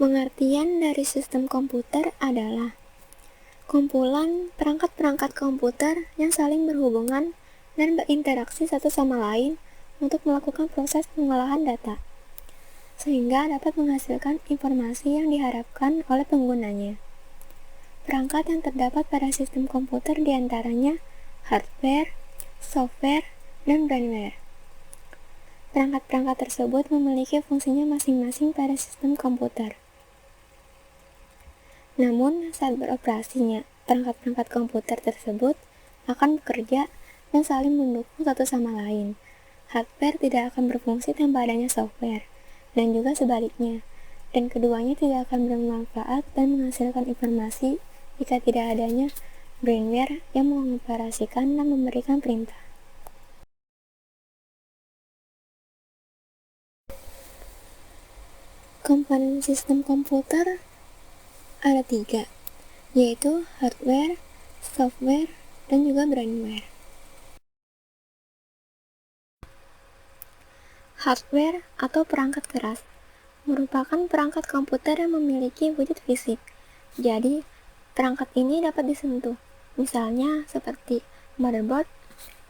Pengertian dari sistem komputer adalah kumpulan perangkat-perangkat komputer yang saling berhubungan dan berinteraksi satu sama lain untuk melakukan proses pengolahan data, sehingga dapat menghasilkan informasi yang diharapkan oleh penggunanya. Perangkat yang terdapat pada sistem komputer diantaranya hardware, software, dan brainware. Perangkat-perangkat tersebut memiliki fungsinya masing-masing pada sistem komputer. Namun, saat beroperasinya, perangkat-perangkat komputer tersebut akan bekerja dan saling mendukung satu sama lain. Hardware tidak akan berfungsi tanpa adanya software, dan juga sebaliknya, dan keduanya tidak akan bermanfaat dan menghasilkan informasi jika tidak adanya brainware yang mengoperasikan dan memberikan perintah. Komponen sistem komputer ada 3, yaitu hardware, software, dan juga brainware. Hardware atau perangkat keras merupakan perangkat komputer yang memiliki wujud fisik. Jadi, perangkat ini dapat disentuh, misalnya seperti motherboard,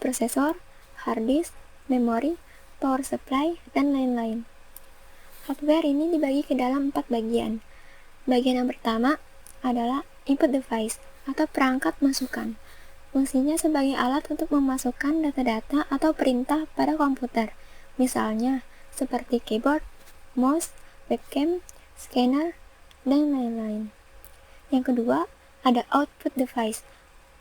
prosesor, hard disk, memori, power supply, dan lain-lain. Hardware ini dibagi ke dalam 4 bagian. Bagian yang pertama adalah input device atau perangkat masukan. Fungsinya sebagai alat untuk memasukkan data-data atau perintah pada komputer, misalnya seperti keyboard, mouse, webcam, scanner, dan lain-lain. Yang kedua, ada output device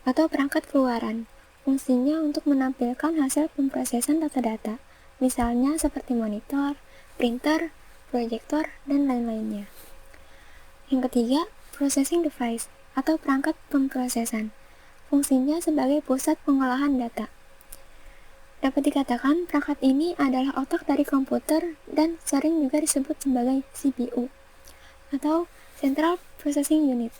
atau perangkat keluaran. Fungsinya untuk menampilkan hasil pemrosesan data-data, misalnya seperti monitor, printer, proyektor, dan lain-lainnya. Yang ketiga, processing device atau perangkat pemrosesan. Fungsinya sebagai pusat pengolahan data. Dapat dikatakan perangkat ini adalah otak dari komputer dan sering juga disebut sebagai CPU atau Central Processing Unit.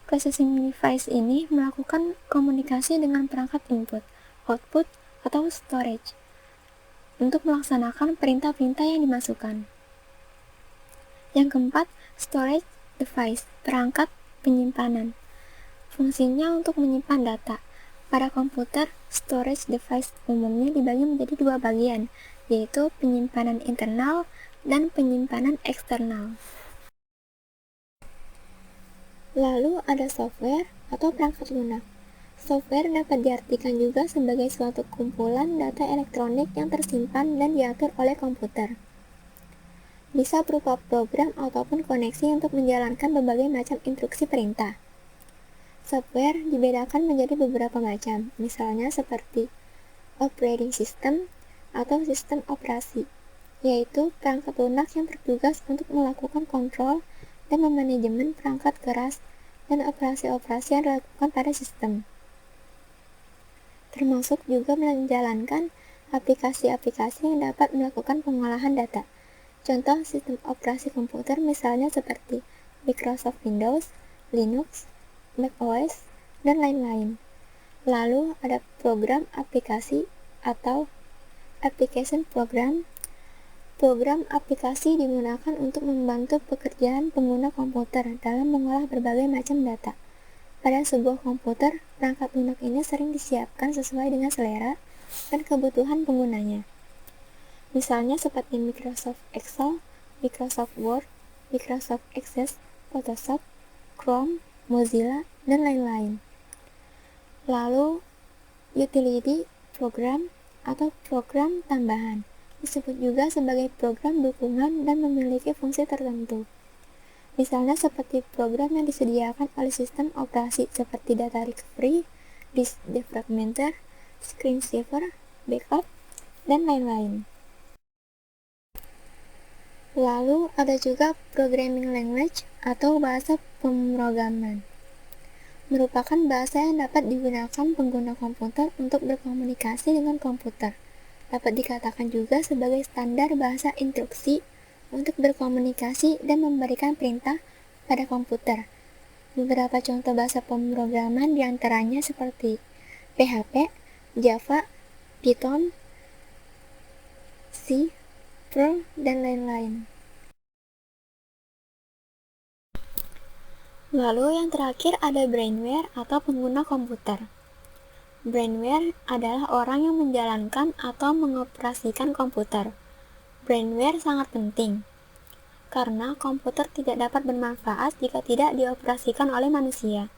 Processing device ini melakukan komunikasi dengan perangkat input, output, atau storage untuk melaksanakan perintah-perintah yang dimasukkan. Yang keempat, storage device, perangkat penyimpanan. Fungsinya untuk menyimpan data. Pada komputer, storage device umumnya dibagi menjadi 2 bagian, yaitu penyimpanan internal dan penyimpanan eksternal. Lalu ada software atau perangkat lunak. Software dapat diartikan juga sebagai suatu kumpulan data elektronik yang tersimpan dan diatur oleh komputer. Bisa berupa program ataupun koneksi untuk menjalankan berbagai macam instruksi perintah. Software dibedakan menjadi beberapa macam, misalnya seperti operating system atau sistem operasi, yaitu perangkat lunak yang bertugas untuk melakukan kontrol dan memanajemen perangkat keras dan operasi-operasi yang dilakukan pada sistem. Termasuk juga menjalankan aplikasi-aplikasi yang dapat melakukan pengolahan data. Contoh sistem operasi komputer misalnya seperti Microsoft Windows, Linux, macOS, dan lain-lain. Lalu ada program aplikasi atau application program. Program aplikasi digunakan untuk membantu pekerjaan pengguna komputer dalam mengolah berbagai macam data. Pada sebuah komputer, perangkat lunak ini sering disiapkan sesuai dengan selera dan kebutuhan penggunanya. Misalnya seperti Microsoft Excel, Microsoft Word, Microsoft Access, Photoshop, Chrome, Mozilla, dan lain-lain. Lalu, utility program atau program tambahan disebut juga sebagai program dukungan dan memiliki fungsi tertentu. Misalnya seperti program yang disediakan oleh sistem operasi seperti data recovery, disk defragmenter, screensaver, backup, dan lain-lain. Lalu ada juga programming language atau bahasa pemrograman. Merupakan bahasa yang dapat digunakan pengguna komputer untuk berkomunikasi dengan komputer. Dapat dikatakan juga sebagai standar bahasa instruksi untuk berkomunikasi dan memberikan perintah pada komputer. Beberapa contoh bahasa pemrograman diantaranya seperti PHP, Java, Python, C, Perl, dan lain-lain. Lalu yang terakhir ada brainware atau pengguna komputer. Brainware adalah orang yang menjalankan atau mengoperasikan komputer. Brainware sangat penting, karena komputer tidak dapat bermanfaat jika tidak dioperasikan oleh manusia.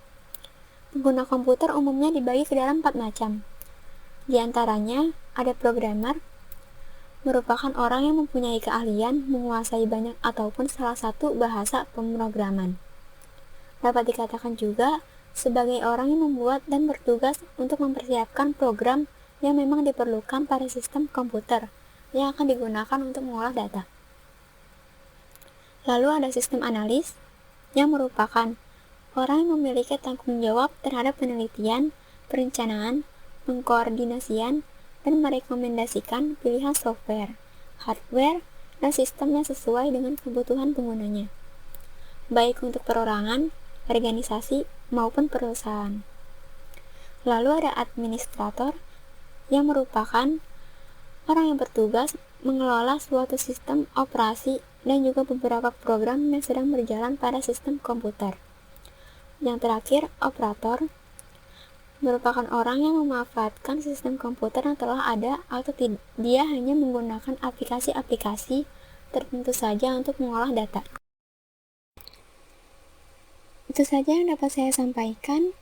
Pengguna komputer umumnya dibagi ke dalam 4 macam. Di antaranya, ada programmer, merupakan orang yang mempunyai keahlian menguasai banyak ataupun salah satu bahasa pemrograman. Dapat dikatakan juga sebagai orang yang membuat dan bertugas untuk mempersiapkan program yang memang diperlukan pada sistem komputer yang akan digunakan untuk mengolah data. Lalu ada sistem analis, yang merupakan orang yang memiliki tanggung jawab terhadap penelitian, perencanaan, pengkoordinasian, dan merekomendasikan pilihan software, hardware, dan sistem yang sesuai dengan kebutuhan penggunanya, baik untuk perorangan, organisasi, maupun perusahaan. Lalu ada administrator, yang merupakan orang yang bertugas mengelola suatu sistem operasi dan juga beberapa program yang sedang berjalan pada sistem komputer. Yang terakhir, operator, merupakan orang yang memanfaatkan sistem komputer yang telah ada atau dia hanya menggunakan aplikasi-aplikasi tertentu saja untuk mengolah data. Itu saja yang dapat saya sampaikan.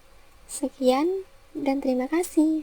Sekian dan terima kasih.